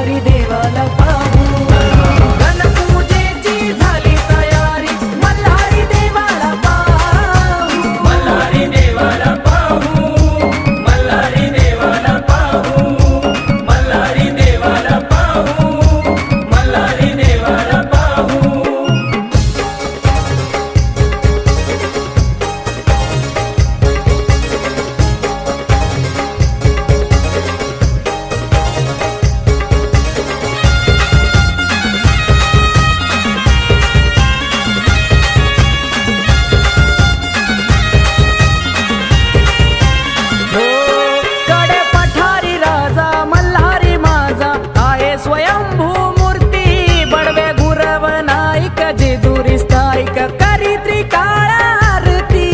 मल्हारी देवाला पाहू गणपूजेची झाली तयारी मल्हारी देवाला पाहू मल्हारी देवाला पाहू मल्हारी देवाला पाहू मल्हारी देवाला पाहू मल्हारी देवाला पाहू कडे पठारी राजा मल्हारी माझा आहे स्वयंभू मूर्ती बडवे गुरव नाईक जेजुरी स्थायिक करी त्रिकाळ आरती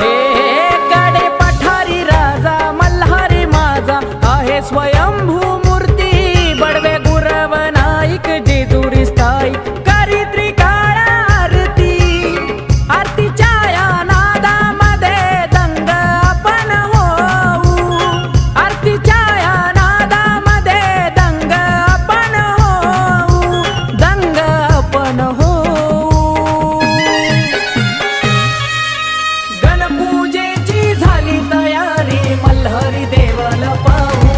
हे कडे पठारी राजा मल्हारी माझा आहे स्वयंभू मूर्ती बडवे गुरव नाईक जेजुरी स्थायिक करी त्रिकाळ आरती आरतीच्या या नादामध्ये दंग आपण होऊ आरतीच्या या नादामध्ये दंग आपण होऊ दंग आपण होऊ गणपूजेची झाली तयारी मल्हारी देवाला पाहू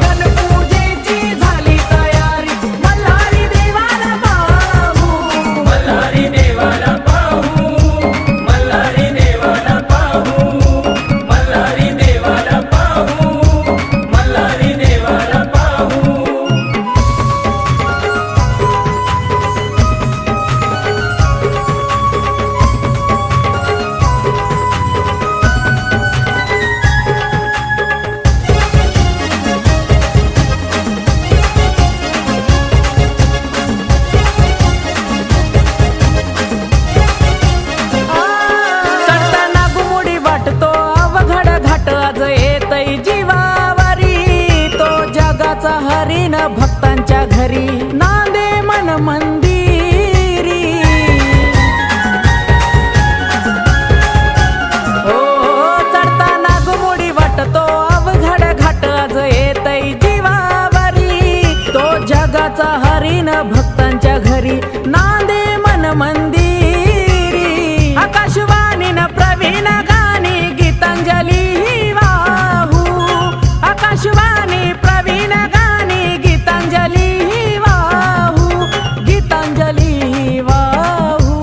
गणपूजेची झाली तयारी मल्हारी देवाला पाहू मल्हारी देवाला पाहू मल्हारी देवाला पाहू मल्हारी देवाला पाहू मल्हारी देवाला पाहू चढताना गुमुडी वाटतो अवघड घाट आज येतई जीवावरी तो जगाचा हरीण भक्तांच्या घरी नांदे मन मंदिरी हो चढताना गुमुडी वाटतो अवघड घाट आज येतई जीवावरी तो जगाचा हरीण भक्तांच्या घरी नांदे मन मंदिरी आकाशवाणीन प्रवीण गाणी गीतांजली वाहू आकाशवाणी प्रवीण गाणी गीतांजली वाहू गीतांजली वाहू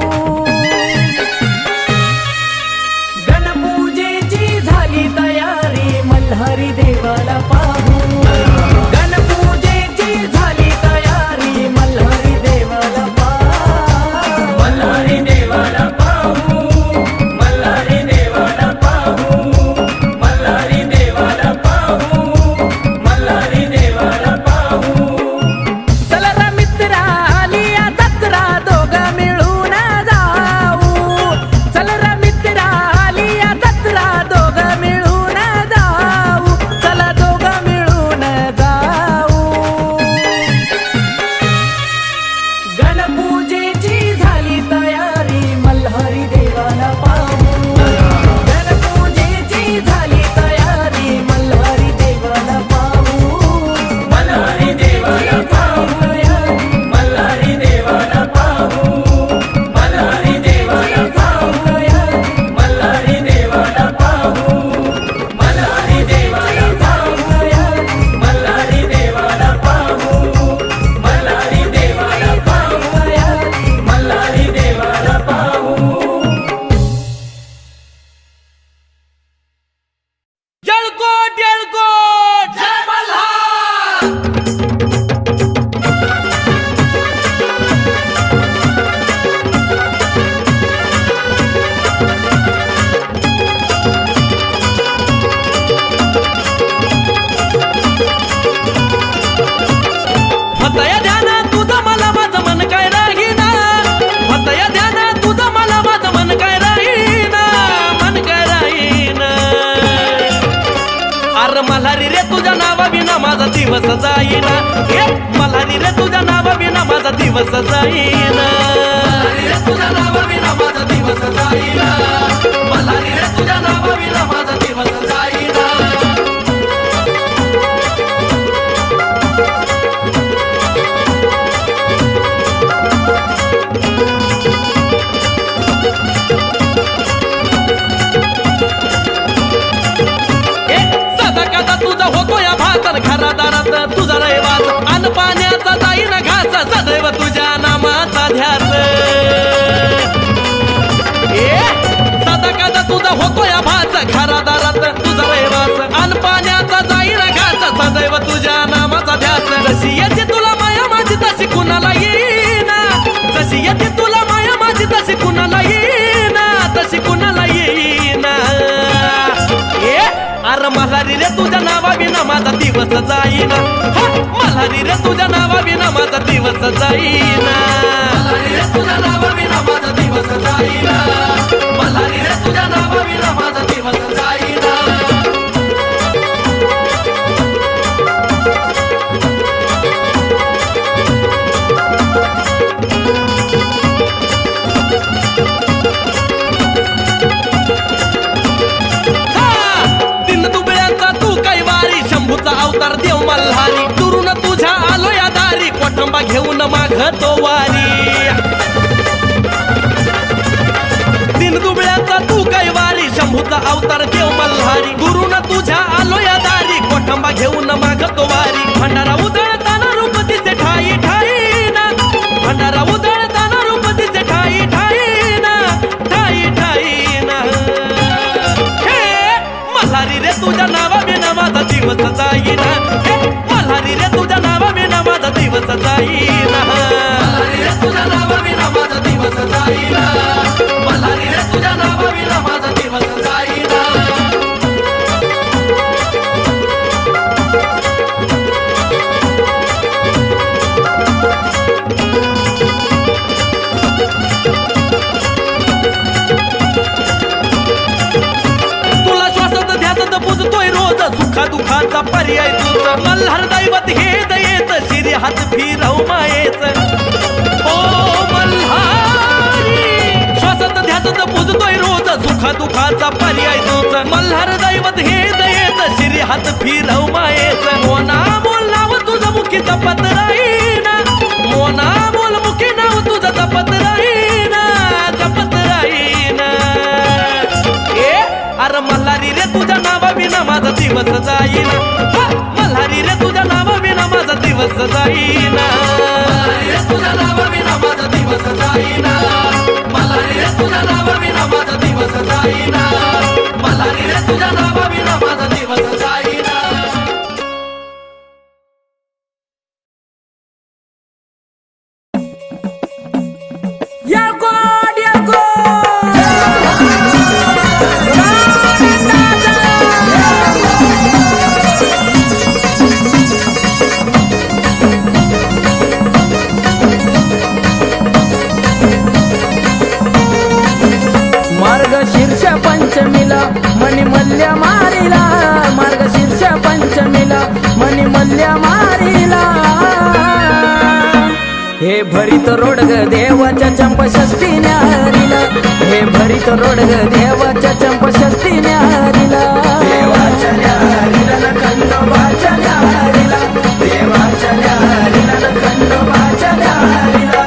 गणपूजेची झाली तयारी मल्हारी देवाला पाहू गणपूजेची झाली तयारी मल्हारी देवाला पाहू मल्हारी देवाला पाहू मल्हारी देवाला पाहू मल्हारी देवाला पाहू मल्हारी देवाला पाहू चला रे मित्रा आली या जत्रा दोघं मिळून जाऊ चला रे मित्रा आली या जत्रा दोघं मिळून जाऊ चला दोघं मिळून जाऊ गणपूजेची झाली तयारी मल्हारी देवाला पाहू गणपूजेची झाली तयारी मल्हारी देवाला पाहू मल्हारी देवाला पाहू मल्हारी देवाला पाहू मल्हारी देवाला पाहू मल्हारी देवाला पाहू मल्हारी देवाला पाहू मल्हारी देवाला पाहू मल्हारी देवाला पाहू मल्हारी देवाला पाहू जळकोट जळकोट जय मल्हार फतया ध्याना तुझं मला माझं मन काय राहीना फतया ध्याना तुझं मला माझं मन काय राहीना मन काय राहीना अरे मल्हारी रे तुझ्या नावाविना माझा दिवस जाईना हे मल्हारी रे तुझ्या नावाविना माझा दिवस जाईना मल्हारी रे तुझ्या नावाविना माझा दिवस जाईना मल्हारी रे तुझ्या नावाविना माझा दिवस जाईना तुझा होतो या भाचन घरादारात तुझा रहिवास अन्न पाण्याचा जाईन घास सदैव तुझ्या नामाचा ध्यास सदा कदा तुझा होतो या भाच घरादारात तुझा रहिवास अन्न पाण्याचा जाईन घास सदैव तुझ्या नामाचा ध्यास जशी येते तुला माया माझी तशी कुणाला येईना जशी येते तुला माया माझी तशी कुणाला येईना तशी कुणाला येईना अरे मल्हारी रे तुझ्या नावाविना माझा दिवस जाईना मल्हारी रे तुझ्या नावाविना माझा दिवस जाईना मल्हारी रे तुझ्या नावाविना माझा दिवस जाईना मल्हारी रे तुझ्या नावाविना माझा दिवस जाईना शंभूचा अवतार देव मल्हारी दुरून तुझ्या आलो या दारी कोठंबा घेऊन मागतो वारी दिन दुबळ्याचा तू काय वारी शंभूचा अवतार देव मल्हारी दुरून तुझ्या आलो या दारी कोठंबा घेऊन मागतो वारी भंडारा उधळताना रूप तिचे ठाई ठाई ना भंडारा उधळताना रूप तिचे ठाई ठाई ना ठाई ठाई ना हे मल्हारी रे तुझ्या नावाविना माझा दिवस जाईना मल्हारी रे तुझ्या नावाविना माझा दिवस जाईना मल्हारी रे तुझ्या नावाविना माझा दिवस जाईना मल्हारी रे तुझ्या नावाविना माझा दिवस जाईना तुला श्वासात ध्यासात बुजतोय रोज सुखा दुखाचा पर्याय तुझ मल्हार दैवत हे दयेत शिरी हात फिरव मायेच ओ मल्हारी श्वासात ध्यासात बुजतोय रोज सुखा दुखाचा पर्याय तुझ मल्हार दैवत हे दयेत शिरी हात फिरव मायेच मोना मोल नाव तुझं मुखी जपत राहीना मोना मोल मुखी नाव तुझं जपत राहीना जपत राहीना अरे मल्हारी रे तुझ्या नावाविना माझा दिवस जाईना मल्हारी रे तुझ्या नावाविना माझा दिवस जाईना मल्हारी रे तुझ्या नावाविना माझा दिवस जाईना मल्हारी रे तुझ्या नावाविना माझा दिवस जाईना मल्हारी रे तुझ्या नावाविना माझा दिवस जाईना या गॉड या मार्गशीर्ष पंचमीला मणिमल्ल्या मारिला मार्गशीर्ष पंचमीला मणिमल्ल्या मारिला हे भरित रोडग देवाच्या चंपषष्ठी न्यारीला हे भरित रोडग देवाच्या चंपषष्ठी न्यारीला देवाच्या न्यारीला न खंडोबाच्या न्यारीला देवाच्या न्यारीला न खंडोबाच्या न्यारीला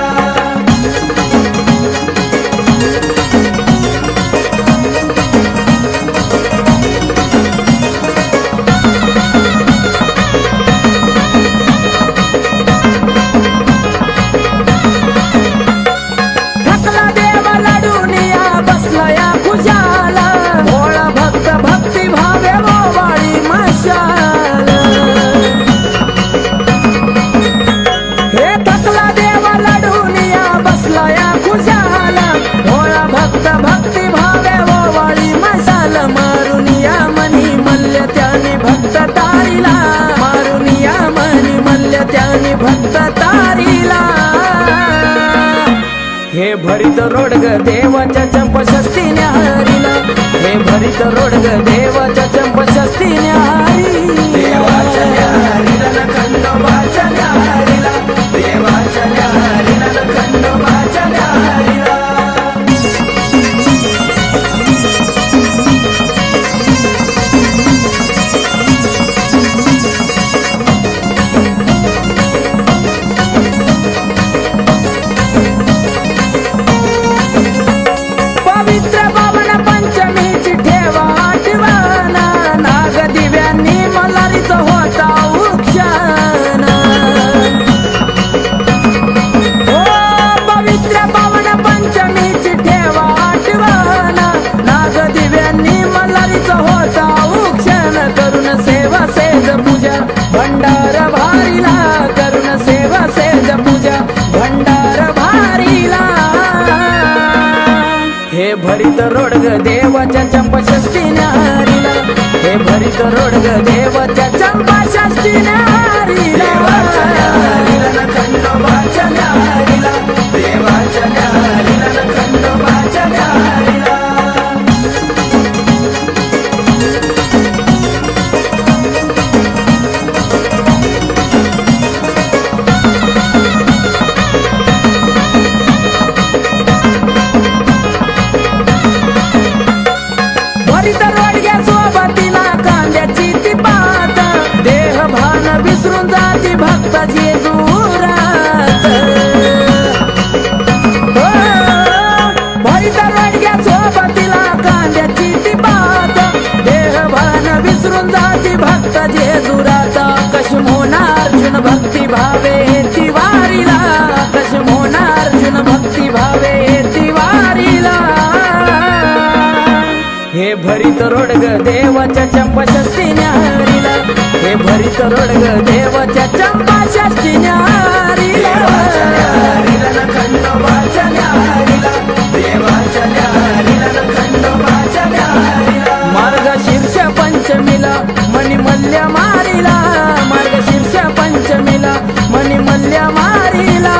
भक्त तारीला हे भरित रोडग देवाच्या चंपषष्ठी न्यारीला हे भरित रोडग देवाच्या चंपषष्ठी न्यारी देवाच्या न्यारीला न खंडोबाच्या न्यारीला देवाच्या न्यारीला न खंडोबाच्या न्यारीला पवित्र पावन पंचमीची ठेवा आठवण नाग दिव्यांनी पूजा भंडार भारीला करुण सेवा सेज पूजा भंडार भारीला हे भरित रोडग देवाच्या चंपाषष्ठी न्यारीला हे भरित रोडग देवाच्या चंपाषष्ठी न्यारीला खंडोबाच्या न्यारीला देवाच्या न्यारीला खंडोबाच्या न्यारीला भरित रोडग्या सोबतीला कांद्याची ती पात देह भान विसरून जाती भक्ताची जुरात भरित रोडग्या सोबतीला कांद्याची ती पात देह भान विसरून जाती भक्ताची जुरात कशी होणार अर्जुन भक्ती भावे ती वारीला कशी होणार अर्जुन भक्ती भावे ती वारीला हे भरित रोडग देवाच्या चंपाषष्ठी न्यारीला हे भरित रोडग देवाच्या चंपाषष्ठी न्यारीला खंडोबाच्या न्यारीला देवाच्या न्यारीला खंडोबाच्या न्यारीला मार्गशीर्ष पंचमीला मणिमल्ल्या मारीला मार्गशीर्ष पंचमीला मणिमल्ल्या मारीला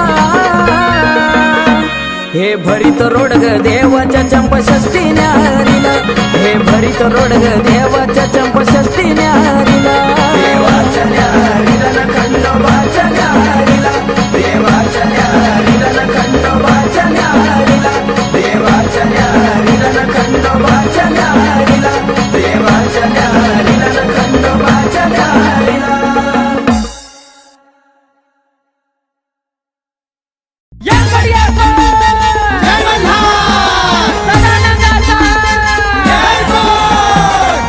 हे भरित रोडग देवाच्या चंपाषष्ठी न्यारीला हे भरित रोडग देवाच्या चंपाषष्ठी न्यारीला देवाच्या न्यारीला खंडोबाच्या न्यारीला देवाच्या न्यारीला खंडोबाच्या न्यारीला देवाच्या न्यारीला खंडोबाच्या न्यारीला देवाच्या न्यारीला खंडोबाच्या न्यारीला या बढियाचा जय मल्हार सदानंदाचा जय बोल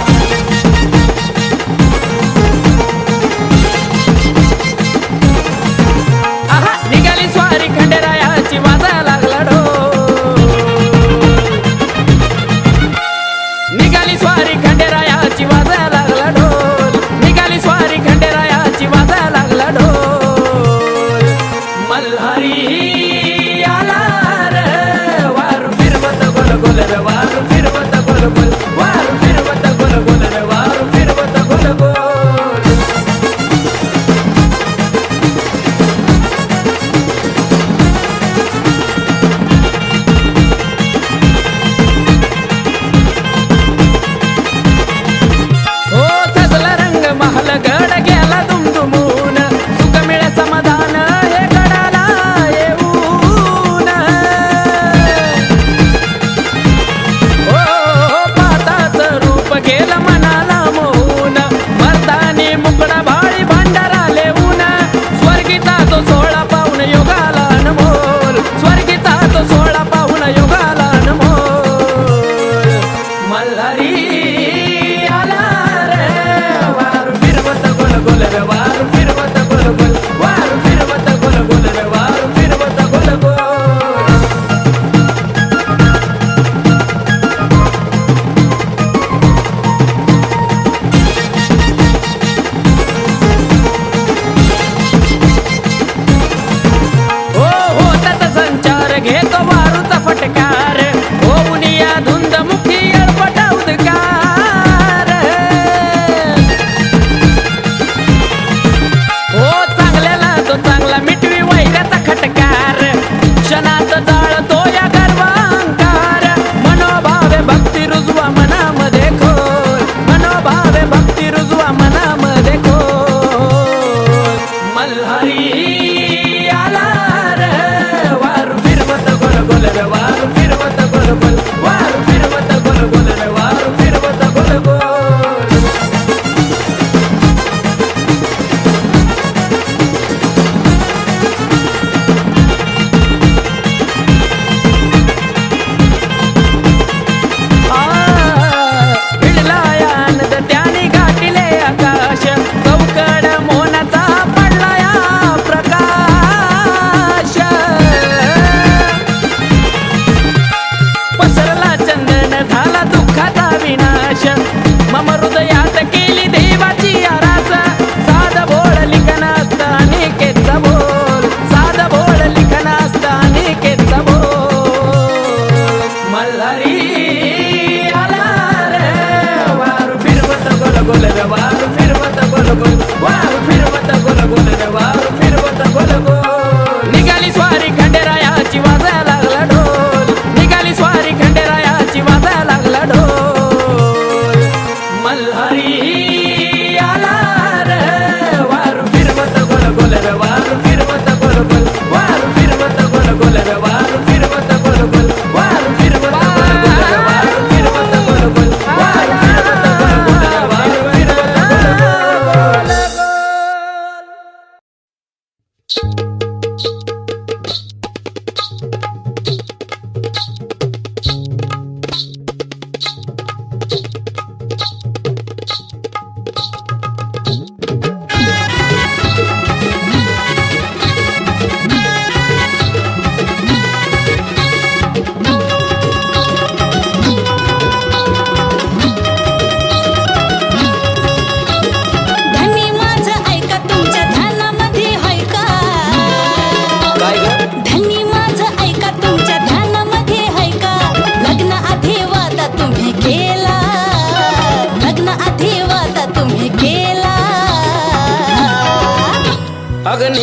अगं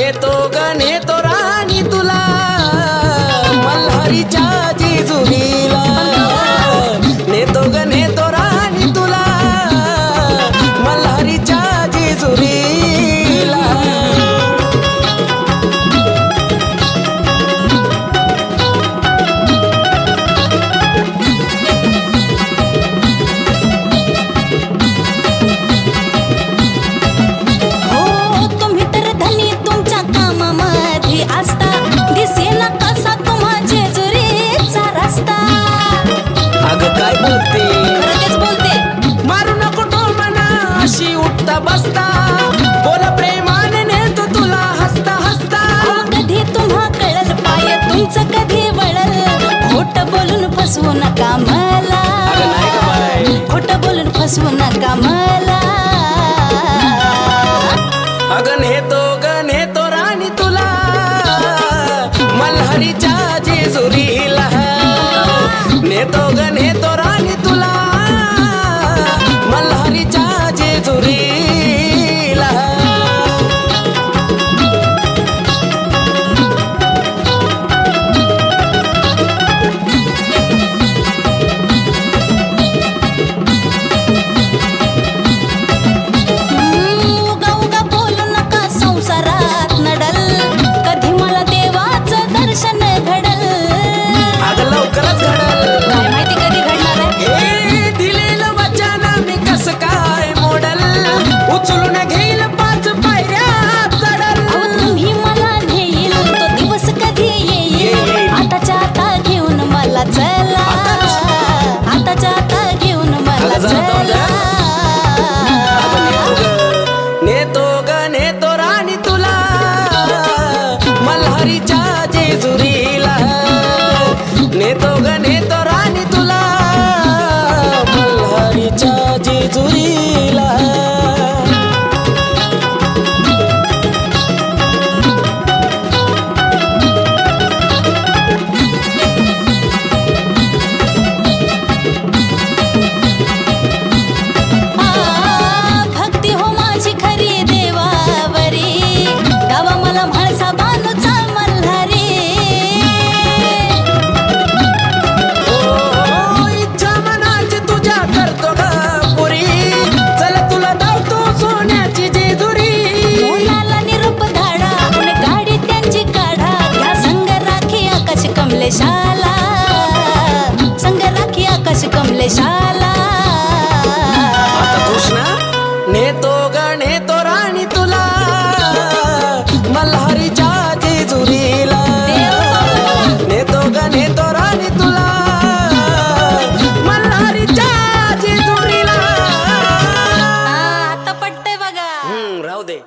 नेतो राणी तुला मल्हारीच्या जेजुरीला नेतो राणी तुला मल्हारीच्या जेजुरीला हो तुम्ही तर धनी तुमच्या कामामध्ये असता दिसेना कसा तुम्हा जेजुरीचा रस्ता अगं काय बोलते खरं तेच बोलते मारू नको टोमना अशी उठता बसता बोल प्रेमाने नेतो तुला हसता हसता अहो, कधी तुम्हा कळल पाय तुमचं कधी वळल खोट बोलून फसवू नका मला अगं नाही गं बाई. खोट बोलून फसवू नका मला अगं नेतो राणी तुला मल्हारीच्या जेजुरीला नेतो राणी तुला मल्हारीच्या जेजुरीला उगा उगा बोलू नका संसारात नडल कधी मला देवाचं दर्शन घडल अगं लवकरच घडल काय माहिती कधी घडणार आहे हे दिलेलं वचन मी कस काय मोडल उचलून घेईल 5 पायऱ्या चढल अहो तुम्ही मला नेईल तो दिवस कधी येईल आताच्या आता घेऊन मला चला आताच्या आता घेऊन मला अगं जरा थांब चला नेतो राणी तुला मल्हारीच्या जेजुरीला नेतो राणी तुला मल्हारीच्या जेजुरीला भक्ती हो माझी खरी देवावरी गावा मला म्हाळसा बानूचा मल्हारी ओ इच्छा मनाची तुझ्या करतो ग पुरी चल तुला धावतो सोन्याची जेजुरी मुलाला निरूप धाडा उन गाडी त्यांची काढा घ्या संग राखी आकाश कमलेशाला संग राखी आकाश कमलेशाला आता कृष्णा नेतो राणी तुला मल्हारीच्या जेजुरीला नेतो राणी तुला मल्हारीच्या जेजुरीला आता पटतंय बघा राहू दे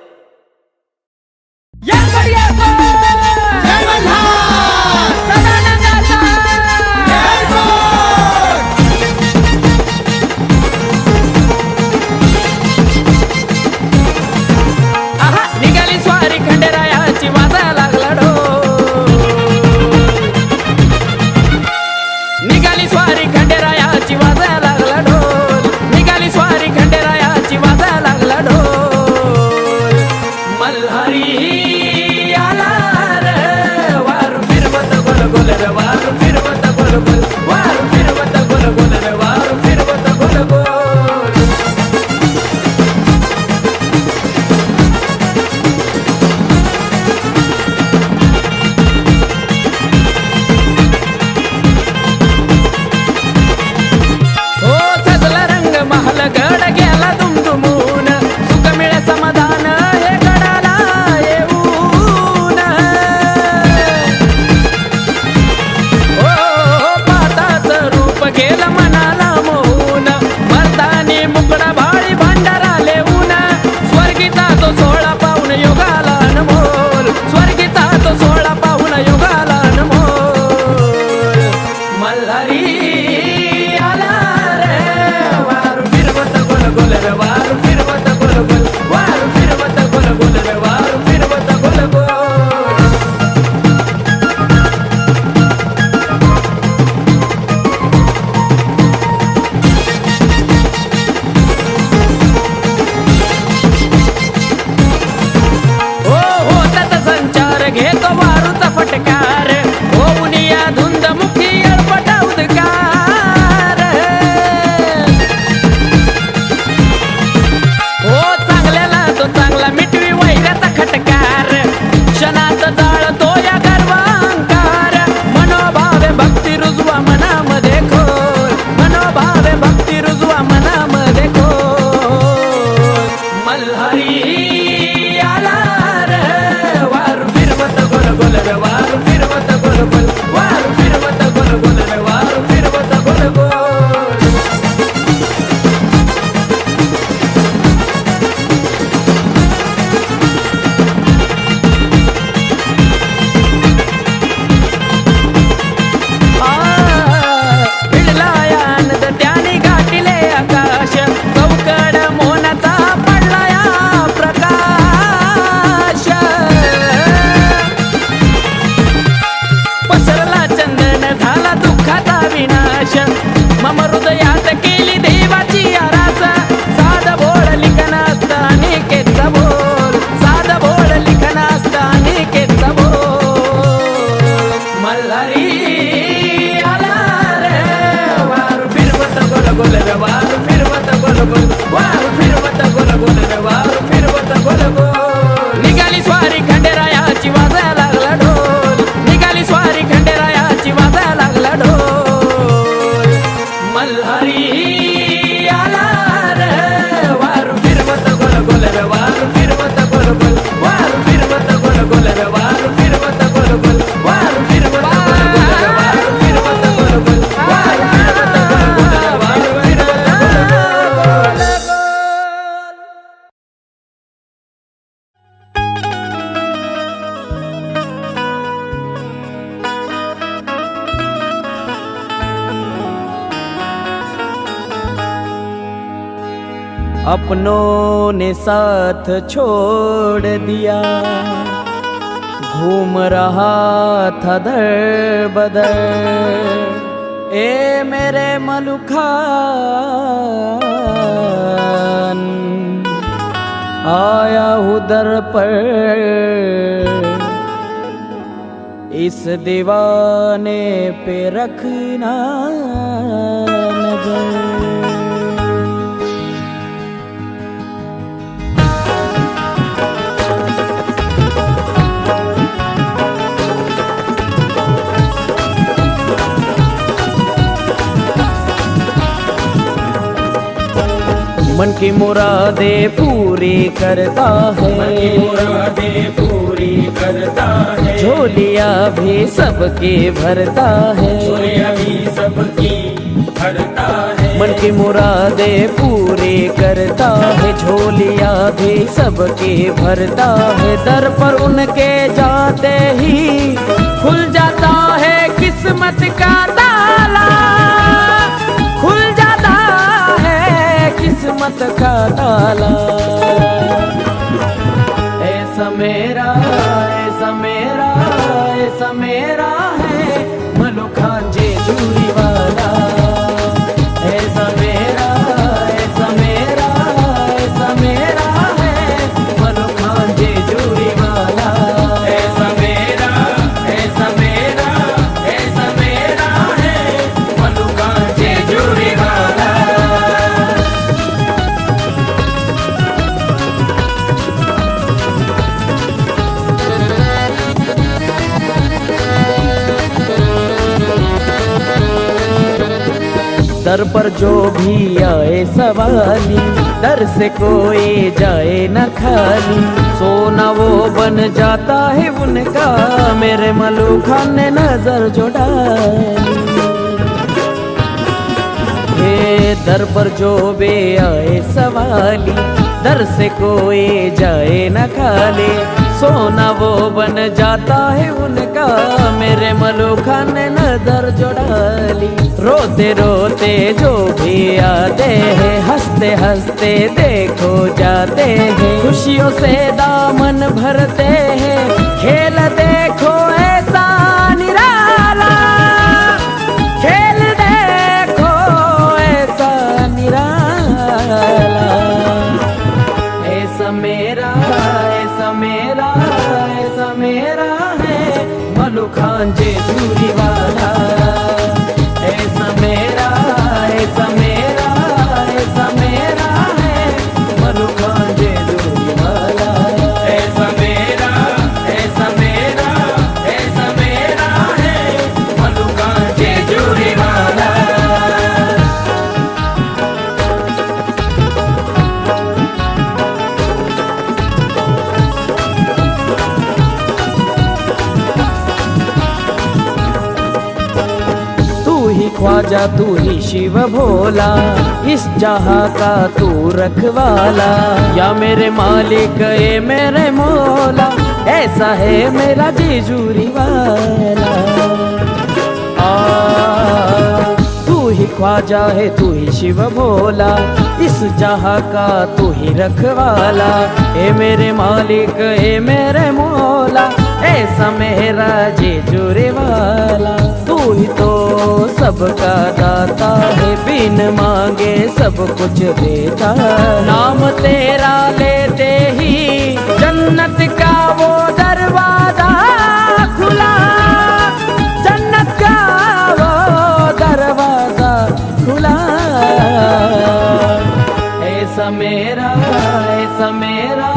आला रे वारू फिरवत गोल गोल रे वारू फिरवत गोल गोल वारू फिरवत गोल गोल रे वारू फिरवत गोल गोल मम हृदयात केली देवाची आरास साध भोळ लिखन असत अनेकेचा बोल साध भोळ लिखन असत अनेकेचा बोल मल्हारी आला रे वारू फिरवत गोल गोल रे वारू फिरवत गोल गोल वारू फिरवत गोल गोल रे वारू फिरवत गोल गोल निघाली स्वारी खंडेरायाची वाजायला लागला ढोल निघाली स्वारी खंडेरायाची वाजायला लागला ढोल मल्हारी आला रे वारू फिरवत गोल गोल रे वारू फिरवत गोल गोल वारू फिरवत गोल गोल रे वारू फिरवत गोल गोल वारू फिरवत गोल गोल रे वारू फिरवत गोल गोल वारू फिरवत गोल गोल रे वारू फिरवत गोल गोल अपनों ने साथ छोड़ दिया घूम रहा था दर बदर ए मेरे मलुखान आया हूँ दर पर इस दीवाने पे रखना नजर मन की मुरादे पूरी करता है मुरादे पूरी करता है झोलियाँ भी सबकी भरता है झोलियाँ भी सबकी भरता है मन की मुरादे पूरी करता है झोलियाँ भी सबकी भरता है दर पर उनके जाते ही खुल जाता है किस्मत का ताला खुल जाता किस्मत का ताला ऐसा मेरा ऐसा मेरा ऐसा मेरा है मलुखान जे जूरी वाला ऐसा मेरा ऐसा मेरा ऐसा मेरा है मलुखान जे जूरी वाला ऐसा मेरा ऐसा मेरा ऐसा मेरा है मलुखान जे जूरी वाला दर पर जो भी आए सवाली दर से कोई जाए न खाली सोना वो बन जाता है उनका मेरे मलुखान ने नजर जो डाली हे दर पर जो भी आए सवाली दर से कोई जाए न खाली सोना वो बन जाता है उनका मेरे मलुखान ने नजर जो डाली रोते रोते जो भी आते हैं हंसते हंसते देखो जाते हैं खुशियों से दामन भरते हैं खेल देखो ऐसा निराला खेल देखो ऐसा निराला ऐसा मेरा ऐसा मेरा ऐसा मेरा है मलुखान जे जूरी वाला ऐसा मेरा ऐसा मेरा ऐसा मेरा है मलुखान जे जूरी वाला ऐसा मेरा ऐसा मेरा ऐसा मेरा है मलुखान जे जूरी वाला ख्वाजा तू ही शिव भोला, इस जहां का तू रखवाला, या मेरे मालिक ए मेरे मौला, ऐसा है मेरा जेजूरी वाला। तू ही ख्वाजा है तू ही शिव भोला, इस जहां का तू ही रखवाला, ए मेरे मालिक ए मेरे मौला, ऐसा मेरा जेजूरी वाला। तू ही तो सबका दाता है, बिन मांगे सब कुछ देता, नाम तेरा लेते ही जन्नत का वो दरवाजा खुला, जन्नत का वो दरवाजा खुला। ऐसा मेरा ऐसा मेरा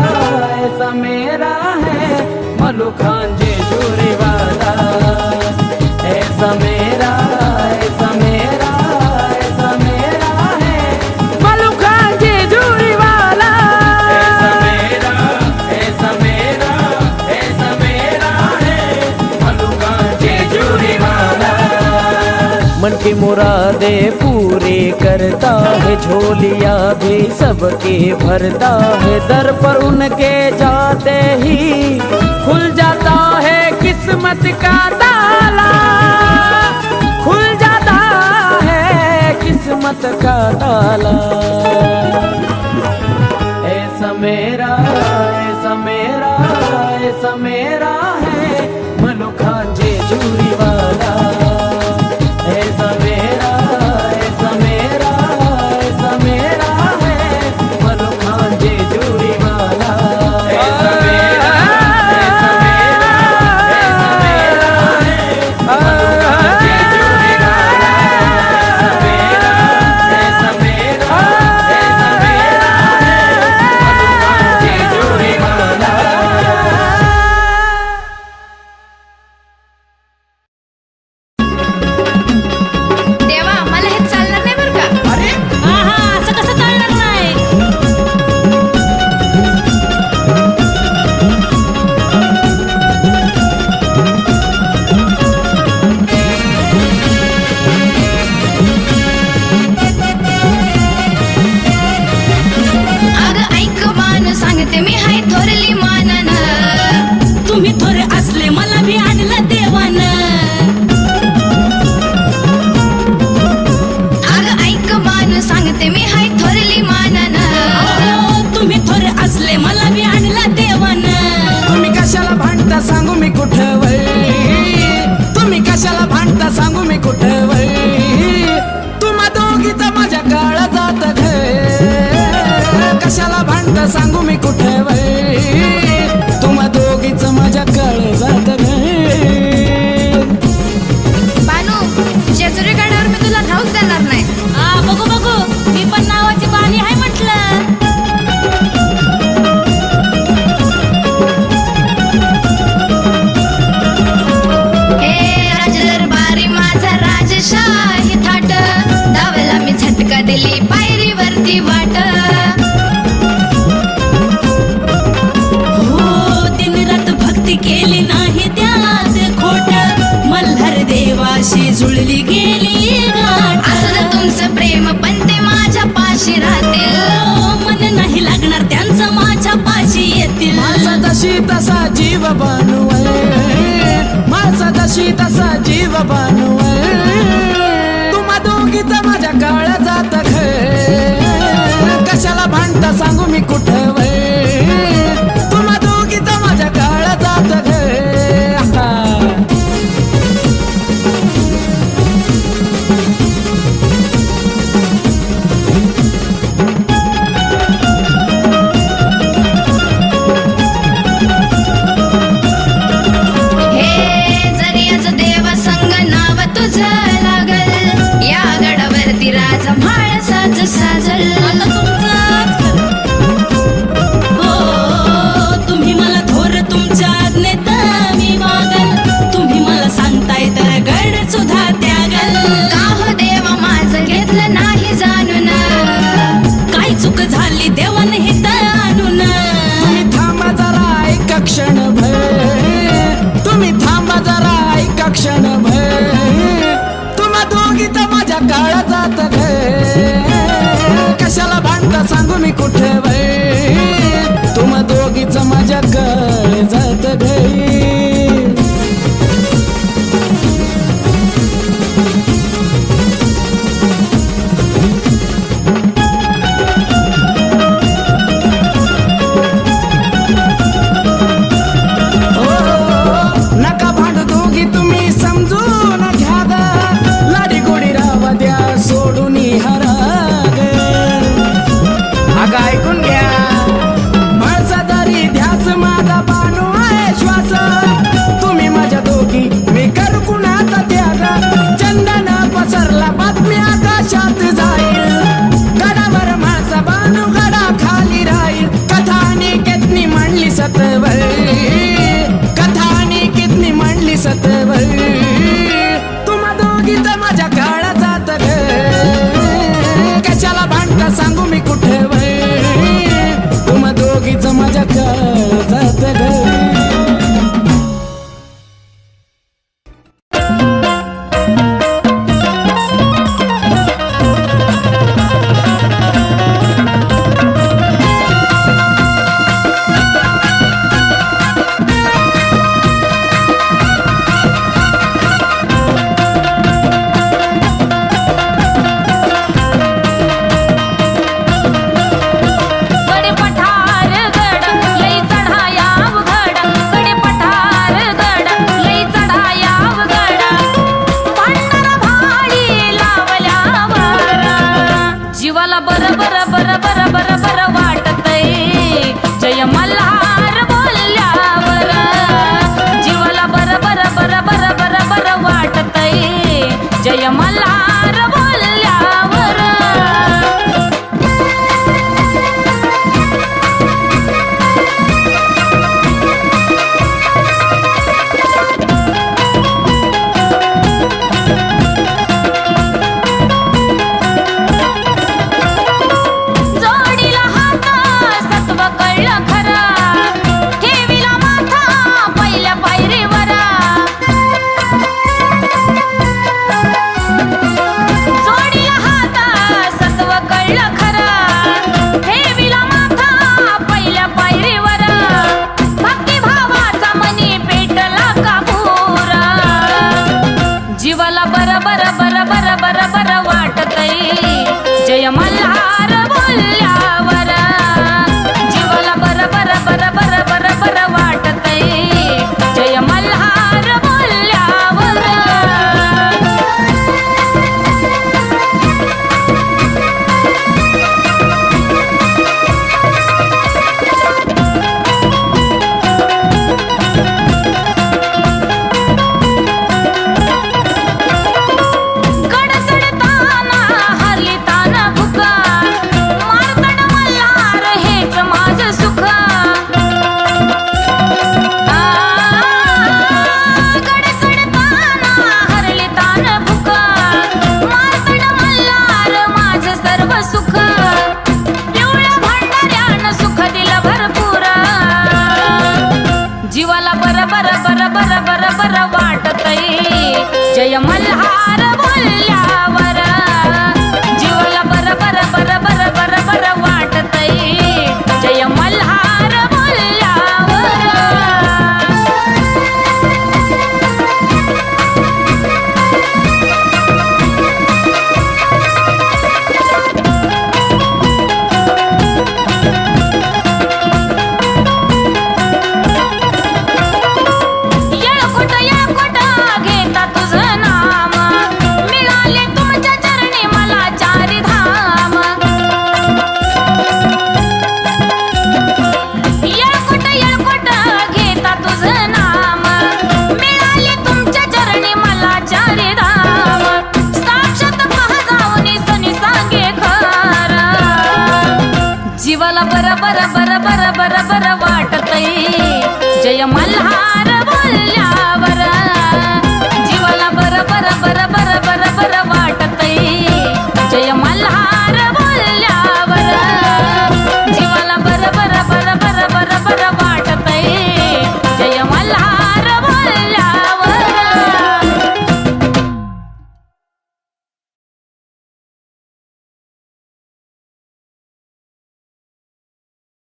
ऐसा मेरा है मलुक खान जेजूरी वाला, ऐसा मेरा ऐसा मेरा ऐसा मेरा है मलुक खान जेजूरी वाला, ऐसा मेरा ऐसा मेरा ऐसा मेरा है मलुक खान जेजूरी वाला। मन की मुरादे पूरे करता है, झोलियाँ भी सबके भरता है, दर पर उनके जाते ही खुल जाता है किस्मत का ताला, खुल जाता है किस्मत का ताला। ऐसा मेरा ऐसा मेरा ऐसा मेरा है मलुक खान जेजूरी वाला, ऐसा मेरा ऐसा मेरा ऐसा मेरा है मलुक खान जेजूरी वाला, ऐसा मेरा ऐसा मेरा ऐसा मेरा है मलुक खान जेजूरी वाला, ऐसा मेरा ऐसा मेरा ऐसा मेरा है मलुक खान जेजूरी वाला। देवा मला हे चालणार नाही बरं का. अरे आहा, असं कसं चालणार नाही? अगं ऐक मान सांगते मी हाय थोरली मानानं, तुम्ही थोरे असले मला भी आणलं देवानं. अगं ऐक मान सांगते मी हाय थोरली मानानं, अहो, तुम्ही थोरे असले मला भी आणलं देवानं. तुम्ही कशाला भांडता सांगू मी कुठं वय, तुम्ही कशाला भांडता सांगू मी कुठं वय, तुम्हा दोघीचा माझ्या काळ जात घर, कशाला भांडता सांगू मी कुठं वय, तुम्हा दोघीचं माझ्या काळ जात घर। बानू जेजुरी गडावर मी तुला राहूच देणार नाही. बघू बघू, मी पण नावाची बाणी आहे म्हटलं. हे राजदरबारी माझा राजशाही थाट, दावला मी झटका दिली पायरीवरती वाट. हो, दिन रात भक्ती केली नाही त्यात खोट, मल्हार देवाशी जुळली गेली गाठ. असं तुमचं प्रेम पण ते माझ्या पाशी राहतील, हो, मन नाही लागणार त्यांचं माझ्या पाशी येतील. माझा जशी तसा जीव बनवय, माझा जशी तसा जीव बनवय, तुम्हा दोघीचा माझ्या काळ जात घर, कशाला भांडता सांगू मी कुठं वय, तुम्हा दोघीचा माझ्या काळ जात घर। क्षणभर तुम्हा दोघीचा जय